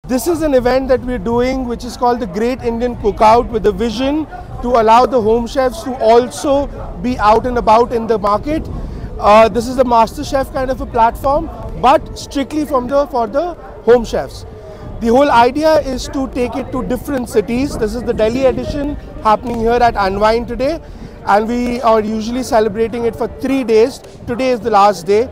This is an event that we're doing which is called the Great Indian Cookout, with the vision to allow the home chefs to also be out and about in the market. This is a master chef kind of a platform, but strictly for the home chefs. The whole idea is to take it to different cities. This is the Delhi edition happening here at Anvine today, and we are usually celebrating it for 3 days. Today is the last day.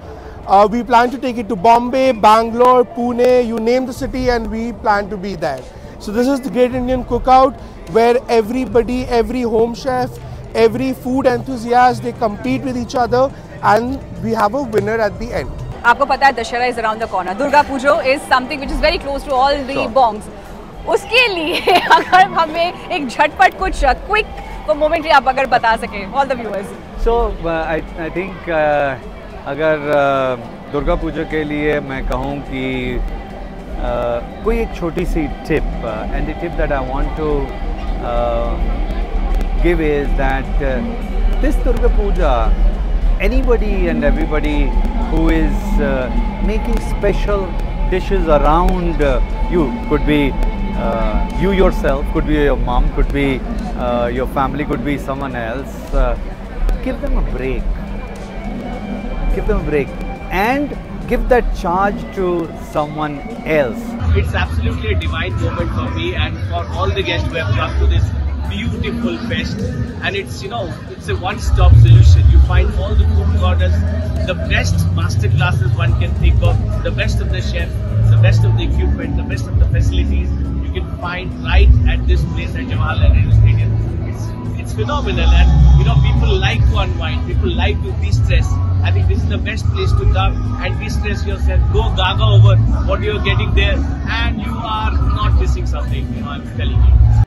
We plan to take it to Bombay, Bangalore, Pune, you name the city, and we plan to be there. So this is the Great Indian Cookout, where everybody, every home chef, every food enthusiast, they compete with each other, and we have a winner at the end. आपको पता है Dussehra is around the corner. Durga Puja is something which is very close to all the bongs. उसके लिए अगर हमें एक झटपट कुछ quick momentary आप अगर बता सकें, all the viewers. So I think अगर दुर्गा पूजा के लिए मैं कहूँ कि कोई एक छोटी सी tip, and the tip that I want to give is that this Durga Puja, anybody and everybody who is making special dishes around you, could be you yourself, could be your mom, could be your family, could be someone else, give them a break. Give them a break and give that charge to someone else. It's absolutely a divine moment for me and for all the guests who have come to this beautiful fest, and it's, you know, it's a one-stop solution. You find all the food corners, the best master classes one can think of, the best of the chef, the best of the equipment, the best of the facilities you can find right at this place at JLN Stadium. It's phenomenal, and you know, people like to unwind, people like to de-stress. I think this is the best place to come and de-stress yourself. Go gaga over what you're getting there, and you are not missing something, you know, I'm telling you.